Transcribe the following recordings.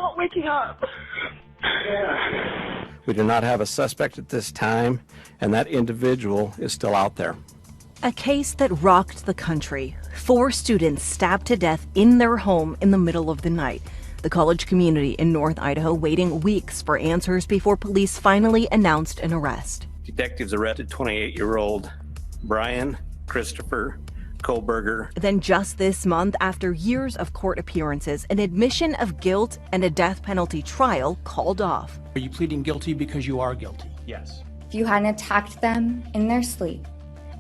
not waking up. We do not have a suspect at this time, and that individual is still out there. A case that rocked the country. 4 students stabbed to death in their home in the middle of the night. The college community in North Idaho waiting weeks for answers before police finally announced an arrest. Detectives arrested 28-year-old Bryan Kohberger. Then just this month, after years of court appearances, an admission of guilt and a death penalty trial called off. Are you pleading guilty because you are guilty? Yes. If you hadn't attacked them in their sleep,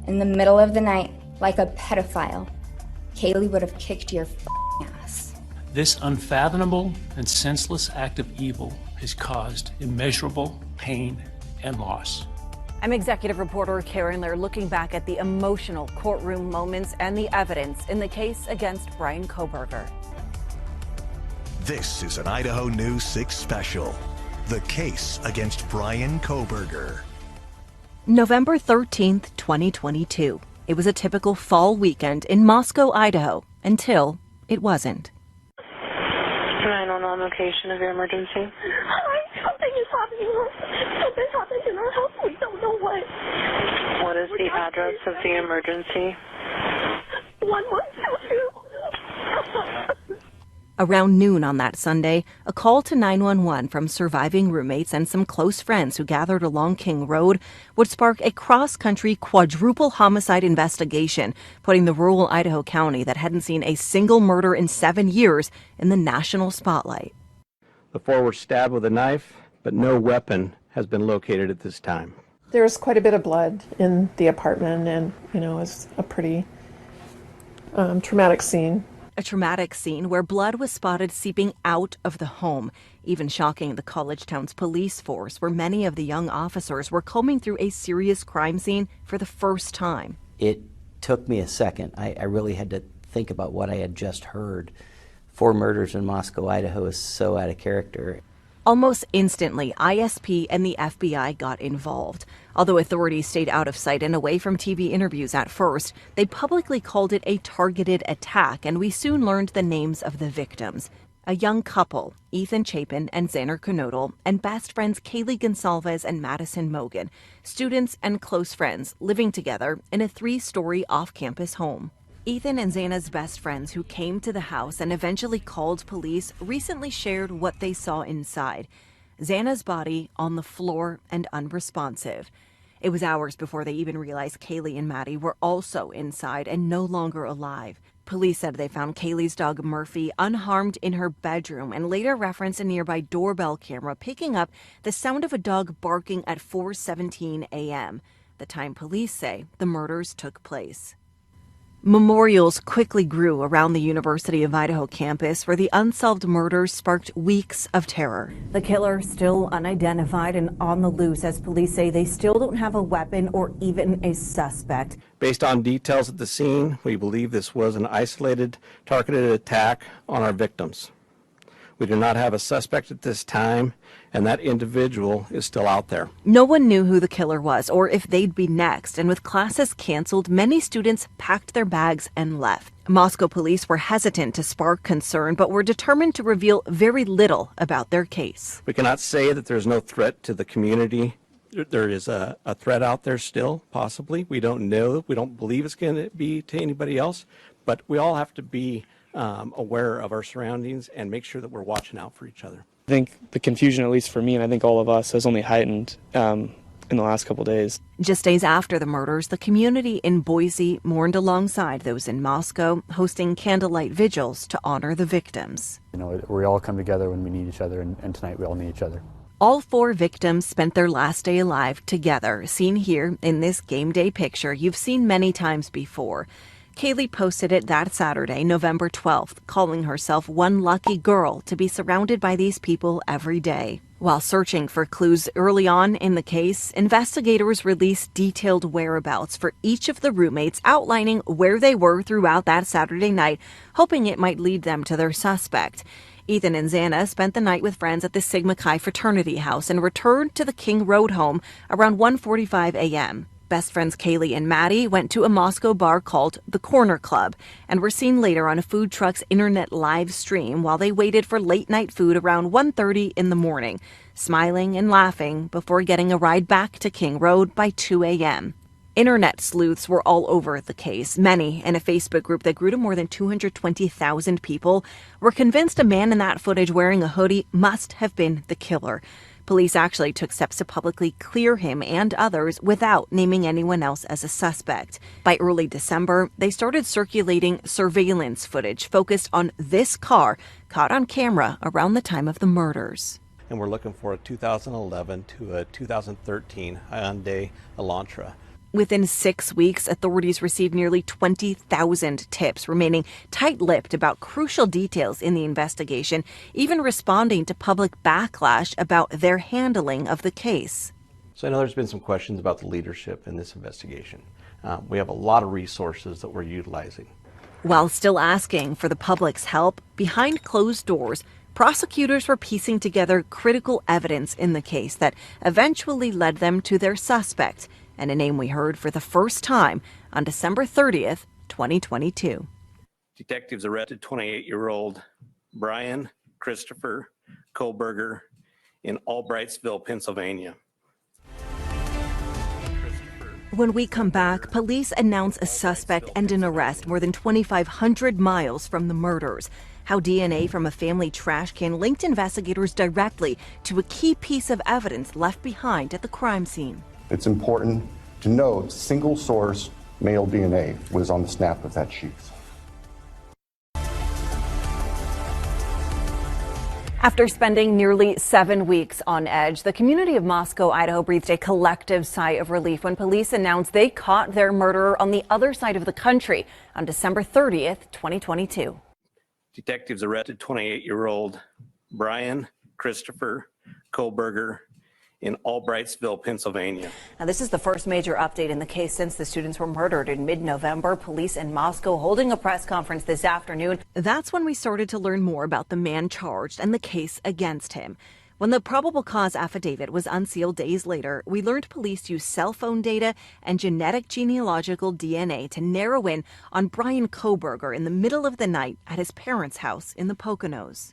in the middle of the night, like a pedophile, Kaylee would have kicked your ass. This unfathomable and senseless act of evil has caused immeasurable pain and loss. I'm executive reporter Karen Lair looking back at the emotional courtroom moments and the evidence in the case against Bryan Kohberger. This is an Idaho News 6 special. The case against Bryan Kohberger. November 13th, 2022. It was a typical fall weekend in Moscow, Idaho, until it wasn't. 911 location of your emergency. Something is happening. Something happened in our house. We don't know what. What is the address of the emergency? 1122. Around noon on that Sunday, a call to 911 from surviving roommates and some close friends who gathered along King Road would spark a cross-country quadruple homicide investigation, putting the rural Idaho county that hadn't seen a single murder in 7 years in the national spotlight. The 4 were stabbed with a knife, but no weapon has been located at this time. There was quite a bit of blood in the apartment, and, it was a pretty traumatic scene. A traumatic scene where blood was spotted seeping out of the home, even shocking the college town's police force, where many of the young officers were combing through a serious crime scene for the first time. It took me a second. I really had to think about what I had just heard. 4 murders in Moscow, Idaho is so out of character. Almost instantly, ISP and the FBI got involved. Although authorities stayed out of sight and away from TV interviews at first, they publicly called it a targeted attack, and we soon learned the names of the victims. A young couple, Ethan Chapin and Xander Knodel, and best friends Kaylee Gonsalves and Madison Mogan, students and close friends living together in a 3-story off-campus home. Ethan and Xana's best friends who came to the house and eventually called police recently shared what they saw inside. Xana's body on the floor and unresponsive. It was hours before they even realized Kaylee and Maddie were also inside and no longer alive. Police said they found Kaylee's dog Murphy unharmed in her bedroom and later referenced a nearby doorbell camera picking up the sound of a dog barking at 4:17 a.m., the time police say the murders took place. Memorials quickly grew around the University of Idaho campus where the unsolved murders sparked weeks of terror. The killer still unidentified and on the loose as police say they still don't have a weapon or even a suspect. Based on details at the scene, we believe this was an isolated, targeted attack on our victims. We do not have a suspect at this time, and that individual is still out there. No one knew who the killer was or if they'd be next, and with classes canceled, many students packed their bags and left. Moscow police were hesitant to spark concern, but were determined to reveal very little about their case. We cannot say that there's no threat to the community. There is a threat out there still, possibly. We don't know. We don't believe it's going to be to anybody else, but we all have to be aware of our surroundings and make sure that we're watching out for each other. I think the confusion, at least for me, and I think all of us, has only heightened in the last couple days. Just days after the murders, the community in Boise mourned alongside those in Moscow, hosting candlelight vigils to honor the victims. We all come together when we need each other, and tonight we all need each other. All 4 victims spent their last day alive together, seen here in this game day picture you've seen many times before. Kaylee posted it that Saturday, November 12th, calling herself one lucky girl to be surrounded by these people every day. While searching for clues early on in the case, investigators released detailed whereabouts for each of the roommates, outlining where they were throughout that Saturday night, hoping it might lead them to their suspect. Ethan and Xana spent the night with friends at the Sigma Chi fraternity house and returned to the King Road home around 1:45 a.m. Best friends Kaylee and Maddie went to a Moscow bar called the Corner Club and were seen later on a food truck's internet live stream while they waited for late-night food around 1:30 in the morning, smiling and laughing before getting a ride back to King Road by 2 a.m. Internet sleuths were all over the case. Many, in a Facebook group that grew to more than 220,000 people, were convinced a man in that footage wearing a hoodie must have been the killer. Police actually took steps to publicly clear him and others without naming anyone else as a suspect. By early December, they started circulating surveillance footage focused on this car caught on camera around the time of the murders. And we're looking for a 2011 to a 2013 Hyundai Elantra. Within 6 weeks, authorities received nearly 20,000 tips, remaining tight-lipped about crucial details in the investigation, even responding to public backlash about their handling of the case. So I know there's been some questions about the leadership in this investigation. We have a lot of resources that we're utilizing. While still asking for the public's help, behind closed doors, prosecutors were piecing together critical evidence in the case that eventually led them to their suspect, and a name we heard for the first time on December 30th, 2022. Detectives arrested 28-year-old Bryan Christopher Kohberger in Albrightsville, Pennsylvania. When we come back, police announce a suspect and an arrest more than 2,500 miles from the murders. How DNA from a family trash can linked investigators directly to a key piece of evidence left behind at the crime scene. It's important to note single source male DNA was on the snap of that sheath. After spending nearly 7 weeks on edge, the community of Moscow, Idaho breathed a collective sigh of relief when police announced they caught their murderer on the other side of the country on December 30th, 2022. Detectives arrested 28-year-old Bryan Christopher Kohberger in Albrightsville, Pennsylvania. Now, this is the first major update in the case since the students were murdered in mid-November. Police in Moscow holding a press conference this afternoon. That's when we started to learn more about the man charged and the case against him. When the probable cause affidavit was unsealed days later, we learned police used cell phone data and genetic genealogical DNA to narrow in on Bryan Kohberger in the middle of the night at his parents' house in the Poconos.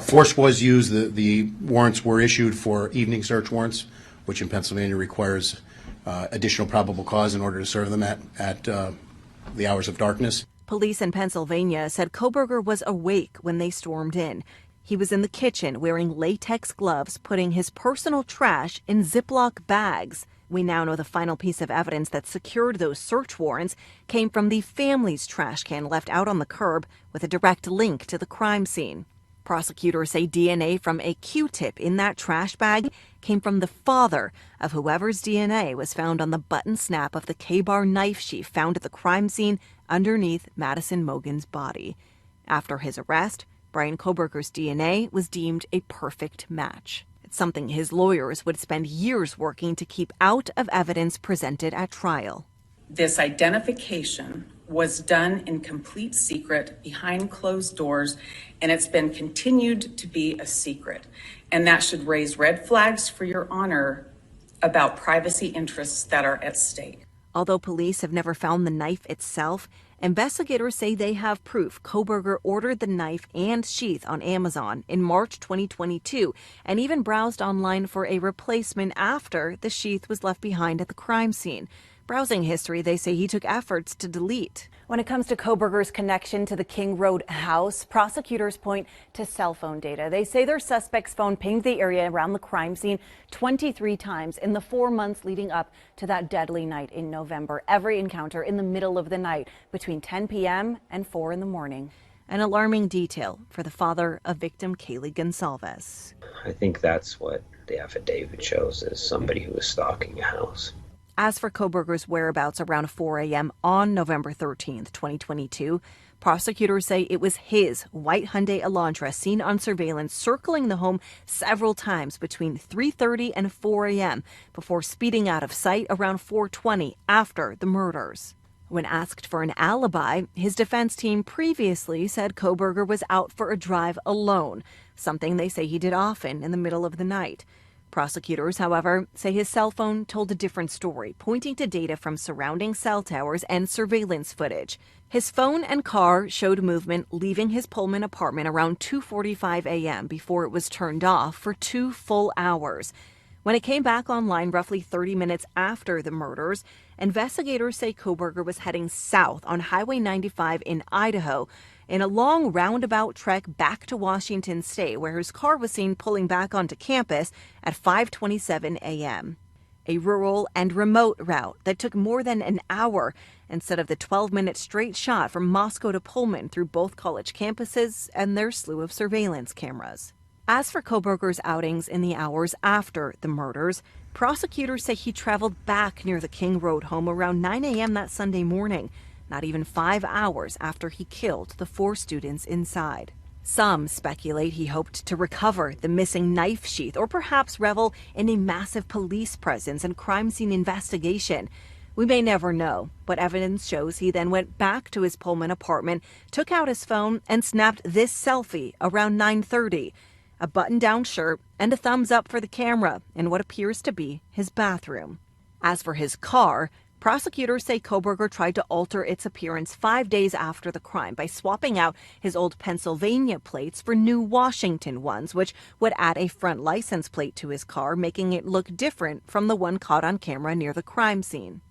Force was used. The warrants were issued for evening search warrants, which in Pennsylvania requires additional probable cause in order to serve them at the hours of darkness. Police in Pennsylvania said Kohberger was awake when they stormed in. He was in the kitchen wearing latex gloves, putting his personal trash in Ziploc bags. We now know the final piece of evidence that secured those search warrants came from the family's trash can left out on the curb with a direct link to the crime scene. Prosecutors say DNA from a Q-tip in that trash bag came from the father of whoever's DNA was found on the button snap of the K-bar knife sheath found at the crime scene underneath Madison Mogen's body. After his arrest, Bryan Kohberger's DNA was deemed a perfect match. It's something his lawyers would spend years working to keep out of evidence presented at trial. This identification was done in complete secret behind closed doors, and it's been continued to be a secret. And that should raise red flags for Your Honor about privacy interests that are at stake. Although police have never found the knife itself, investigators say they have proof Kohberger ordered the knife and sheath on Amazon in March 2022 and even browsed online for a replacement after the sheath was left behind at the crime scene. Browsing history they say he took efforts to delete. When it comes to Kohberger's connection to the King Road house, prosecutors point to cell phone data. They say their suspect's phone pinged the area around the crime scene 23 times in the 4 months leading up to that deadly night in November. Every encounter in the middle of the night between 10 p.m. and 4 in the morning. An alarming detail for the father of victim Kaylee Gonsalves. I think that's what the affidavit shows, is somebody who was stalking a house. As for Kohberger's whereabouts around 4 a.m. on November 13th, 2022, prosecutors say it was his white Hyundai Elantra seen on surveillance circling the home several times between 3:30 and 4 a.m. before speeding out of sight around 4:20 after the murders. When asked for an alibi, his defense team previously said Kohberger was out for a drive alone, something they say he did often in the middle of the night. Prosecutors, however, say his cell phone told a different story, pointing to data from surrounding cell towers and surveillance footage. His phone and car showed movement leaving his Pullman apartment around 2:45 a.m. before it was turned off for 2 full hours. When it came back online roughly 30 minutes after the murders, investigators say Kohberger was heading south on Highway 95 in Idaho in a long roundabout trek back to Washington State, where his car was seen pulling back onto campus at 5:27 a.m. A rural and remote route that took more than an hour instead of the 12-minute straight shot from Moscow to Pullman through both college campuses and their slew of surveillance cameras. As for Kohberger's outings in the hours after the murders, prosecutors say he traveled back near the King Road home around 9 a.m. that Sunday morning, not even 5 hours after he killed the 4 students inside. Some speculate he hoped to recover the missing knife sheath or perhaps revel in a massive police presence and crime scene investigation. We may never know, but evidence shows he then went back to his Pullman apartment, took out his phone, and snapped this selfie around 9:30. A button-down shirt and a thumbs up for the camera in what appears to be his bathroom. As for his car, prosecutors say Kohberger tried to alter its appearance 5 days after the crime by swapping out his old Pennsylvania plates for new Washington ones, which would add a front license plate to his car, making it look different from the one caught on camera near the crime scene.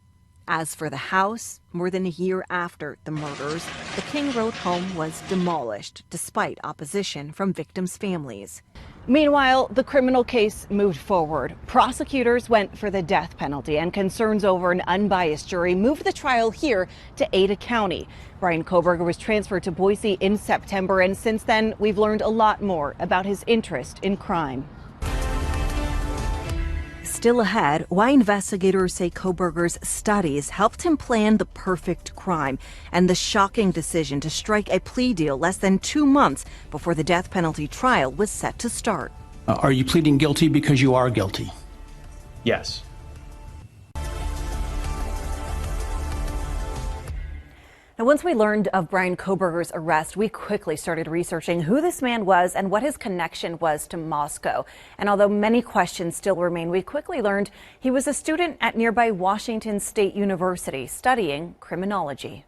As for the house, more than a year after the murders, the King Road home was demolished despite opposition from victims' families. Meanwhile, the criminal case moved forward. Prosecutors went for the death penalty, and concerns over an unbiased jury moved the trial here to Ada County. Bryan Kohberger was transferred to Boise in September, and since then, we've learned a lot more about his interest in crime. Still ahead, why investigators say Kohberger's studies helped him plan the perfect crime, and the shocking decision to strike a plea deal less than 2 months before the death penalty trial was set to start. Are you pleading guilty because you are guilty? Yes. Now, once we learned of Bryan Kohberger's arrest, we quickly started researching who this man was and what his connection was to Moscow. And although many questions still remain, we quickly learned he was a student at nearby Washington State University studying criminology.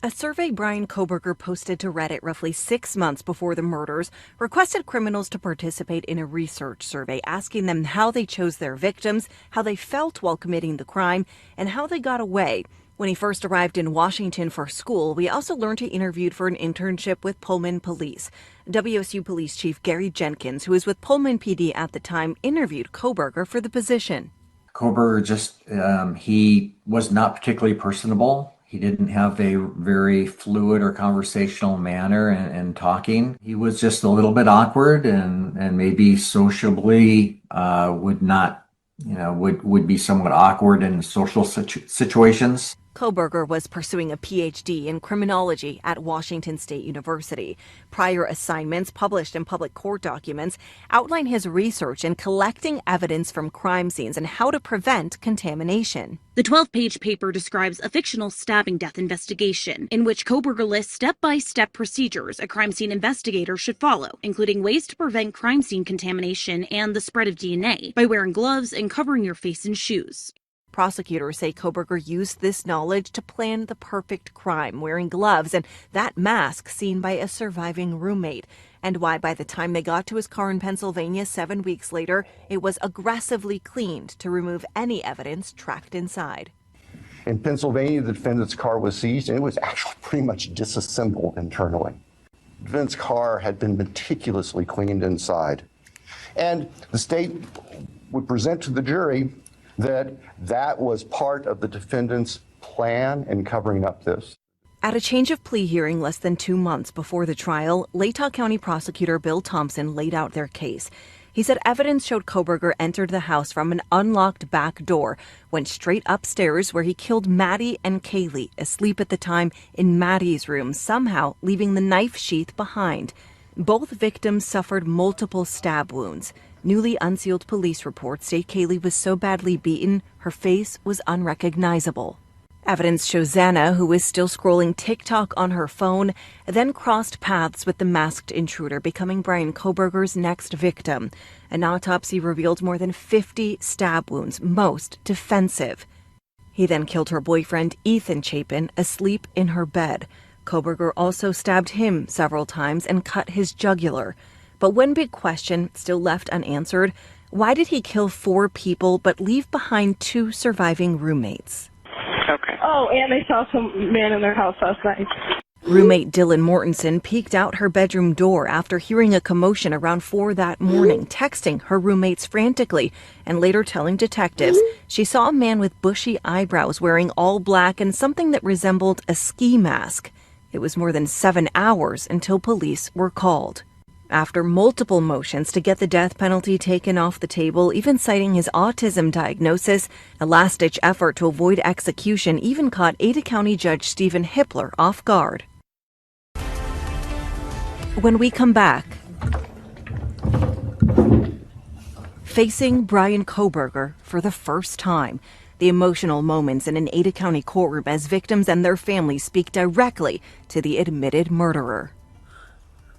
A survey Bryan Kohberger posted to Reddit roughly 6 months before the murders requested criminals to participate in a research survey, asking them how they chose their victims, how they felt while committing the crime, and how they got away. When he first arrived in Washington for school, we also learned he interviewed for an internship with Pullman Police. WSU Police Chief Gary Jenkins, who was with Pullman PD at the time, interviewed Kohberger for the position. Kohberger he was not particularly personable. He didn't have a very fluid or conversational manner in talking. He was just a little bit awkward and maybe sociably would be somewhat awkward in social situations. Kohberger was pursuing a PhD in criminology at Washington State University. Prior assignments published in public court documents outline his research in collecting evidence from crime scenes and how to prevent contamination. The 12-page paper describes a fictional stabbing death investigation in which Kohberger lists step-by-step procedures a crime scene investigator should follow, including ways to prevent crime scene contamination and the spread of DNA by wearing gloves and covering your face in shoes. Prosecutors say Kohberger used this knowledge to plan the perfect crime, wearing gloves and that mask seen by a surviving roommate, and why by the time they got to his car in Pennsylvania 7 weeks later, it was aggressively cleaned to remove any evidence tracked inside. In Pennsylvania, the defendant's car was seized, and it was actually pretty much disassembled internally. The defendant's car had been meticulously cleaned inside. And the state would present to the jury that was part of the defendant's plan in covering up this. At a change of plea hearing less than 2 months before the trial, Latah County Prosecutor Bill Thompson laid out their case. He said evidence showed Kohberger entered the house from an unlocked back door, went straight upstairs where he killed Maddie and Kaylee, asleep at the time in Maddie's room, somehow leaving the knife sheath behind. Both victims suffered multiple stab wounds. Newly unsealed police reports state Kaylee was so badly beaten, her face was unrecognizable. Evidence shows Xana, who was still scrolling TikTok on her phone, then crossed paths with the masked intruder, becoming Bryan Kohberger's next victim. An autopsy revealed more than 50 stab wounds, most defensive. He then killed her boyfriend, Ethan Chapin, asleep in her bed. Kohberger also stabbed him several times and cut his jugular. But one big question still left unanswered: why did he kill 4 people but leave behind 2 surviving roommates? Okay. Oh, and they saw some man in their house last night. Roommate Dylan Mortensen peeked out her bedroom door after hearing a commotion around 4 that morning, texting her roommates frantically and later telling detectives she saw a man with bushy eyebrows wearing all black and something that resembled a ski mask. It was more than 7 hours until police were called. After multiple motions to get the death penalty taken off the table, even citing his autism diagnosis, a last-ditch effort to avoid execution even caught Ada County Judge Stephen Hippler off guard. When we come back, facing Bryan Kohberger for the first time, the emotional moments in an Ada County courtroom as victims and their families speak directly to the admitted murderer.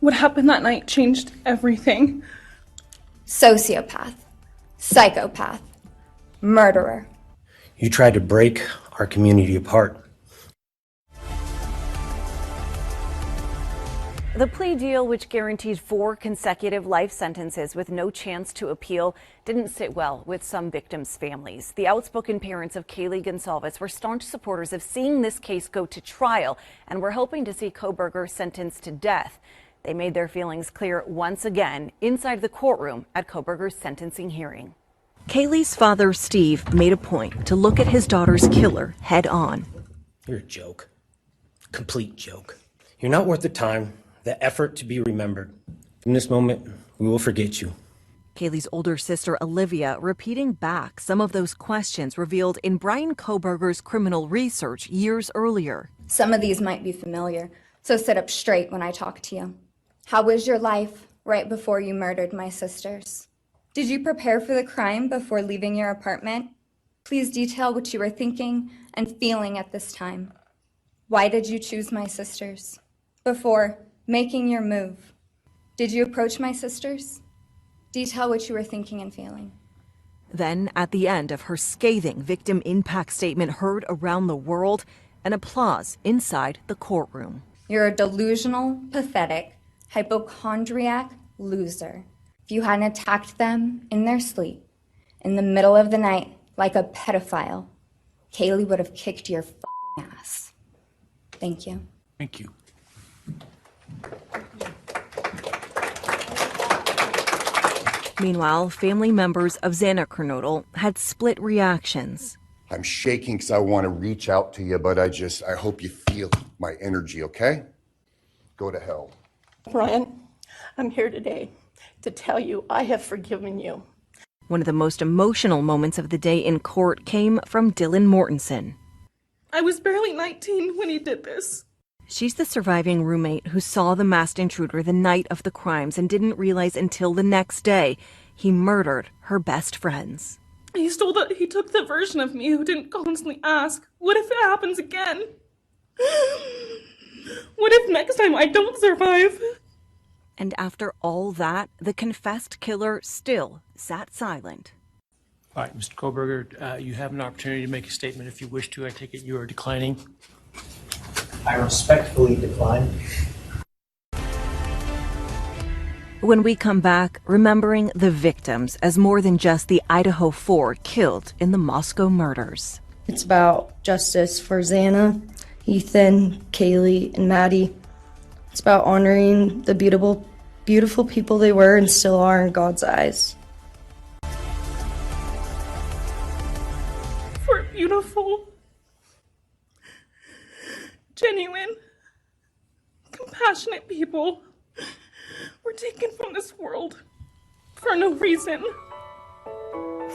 What happened that night changed everything. Sociopath, psychopath, murderer. You tried to break our community apart. The plea deal, which guaranteed 4 consecutive life sentences with no chance to appeal, didn't sit well with some victims' families. The outspoken parents of Kaylee Gonsalves were staunch supporters of seeing this case go to trial and were hoping to see Kohberger sentenced to death. They made their feelings clear once again inside the courtroom at Kohberger's sentencing hearing. Kaylee's father, Steve, made a point to look at his daughter's killer head on. You're a joke. Complete joke. You're not worth the time, the effort to be remembered. From this moment, we will forget you. Kaylee's older sister, Olivia, repeating back some of those questions revealed in Bryan Kohberger's criminal research years earlier. Some of these might be familiar, so sit up straight when I talk to you. How was your life right before you murdered my sisters? Did you prepare for the crime before leaving your apartment? Please detail what you were thinking and feeling at this time. Why did you choose my sisters? Before making your move, did you approach my sisters? Detail what you were thinking and feeling. Then, at the end of her scathing victim impact statement heard around the world, an applause inside the courtroom. You're a delusional, pathetic, hypochondriac loser. If you hadn't attacked them in their sleep, in the middle of the night, like a pedophile, Kaylee would have kicked your f***ing ass. Thank you. Thank you. Meanwhile, family members of Xana Kernodle had split reactions. I'm shaking because I want to reach out to you, but I hope you feel my energy, okay? Go to hell. Bryan, I'm here today to tell you I have forgiven you. One of the most emotional moments of the day in court came from Dylan Mortensen. I was barely 19 when he did this. She's the surviving roommate who saw the masked intruder the night of the crimes and didn't realize until the next day he murdered her best friends. He took the version of me who didn't constantly ask, what if it happens again? What if next time I don't survive? And after all that, the confessed killer still sat silent. All right, Mr. Kohberger, you have an opportunity to make a statement if you wish to. I take it you are declining. I respectfully decline. When we come back, remembering the victims as more than just the Idaho 4 killed in the Moscow murders. It's about justice for Xana, Ethan, Kaylee, and Maddie. It's about honoring the beautiful people they were and still are in God's eyes. For beautiful, genuine, compassionate people were taken from this world for no reason.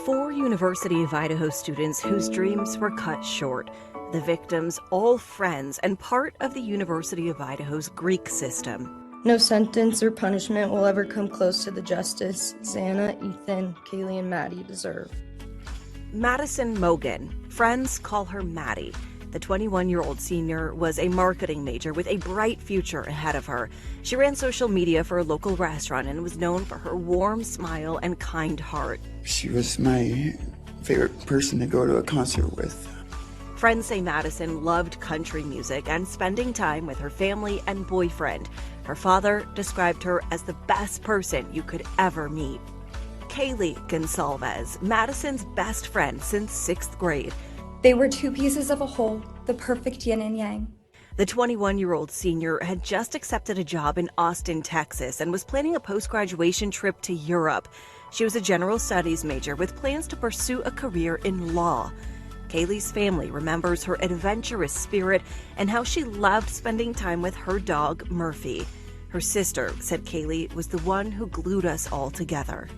4 University of Idaho students whose dreams were cut short. The victims, all friends and part of the University of Idaho's Greek system. No sentence or punishment will ever come close to the justice Xana, Ethan, Kaylee, and Maddie deserve. Madison Mogan. Friends call her Maddie. The 21-year-old senior was a marketing major with a bright future ahead of her. She ran social media for a local restaurant and was known for her warm smile and kind heart. She was my favorite person to go to a concert with. Friends say Madison loved country music and spending time with her family and boyfriend. Her father described her as the best person you could ever meet. Kaylee Gonsalves, Madison's best friend since 6th grade. They were two pieces of a whole, the perfect yin and yang. The 21-year-old senior had just accepted a job in Austin, Texas, and was planning a post-graduation trip to Europe. She was a general studies major with plans to pursue a career in law. Kaylee's family remembers her adventurous spirit and how she loved spending time with her dog, Murphy. Her sister said Kaylee was the one who glued us all together.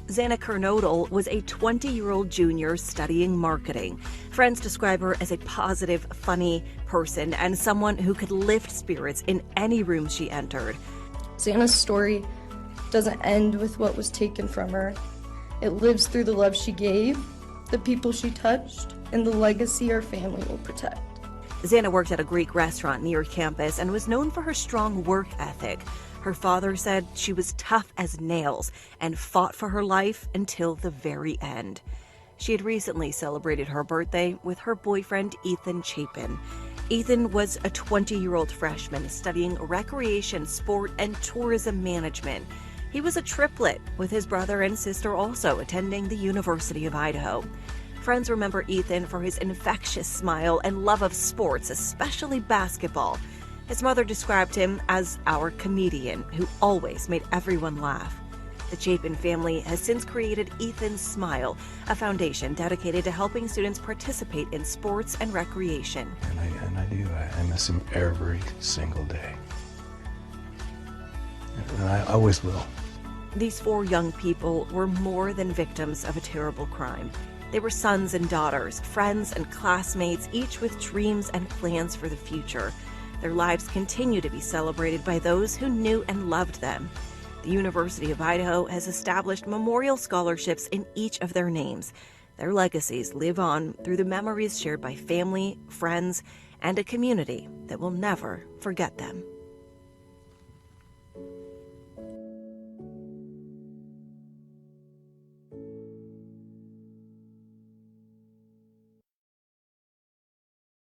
Xana Kernodle was a 20-year-old junior studying marketing. Friends describe her as a positive, funny person and someone who could lift spirits in any room she entered. Xana's story doesn't end with what was taken from her. It lives through the love she gave, the people she touched, and the legacy our family will protect. Xana worked at a Greek restaurant near campus and was known for her strong work ethic. Her father said she was tough as nails and fought for her life until the very end. She had recently celebrated her birthday with her boyfriend, Ethan Chapin. Ethan was a 20-year-old freshman studying recreation, sport, and tourism management. He was a triplet, with his brother and sister also attending the University of Idaho. Friends remember Ethan for his infectious smile and love of sports, especially basketball. His mother described him as our comedian who always made everyone laugh. The Chapin family has since created Ethan's Smile, a foundation dedicated to helping students participate in sports and recreation. And I miss him every single day. And I always will. These 4 young people were more than victims of a terrible crime. They were sons and daughters, friends and classmates, each with dreams and plans for the future. Their lives continue to be celebrated by those who knew and loved them. The University of Idaho has established memorial scholarships in each of their names. Their legacies live on through the memories shared by family, friends, and a community that will never forget them.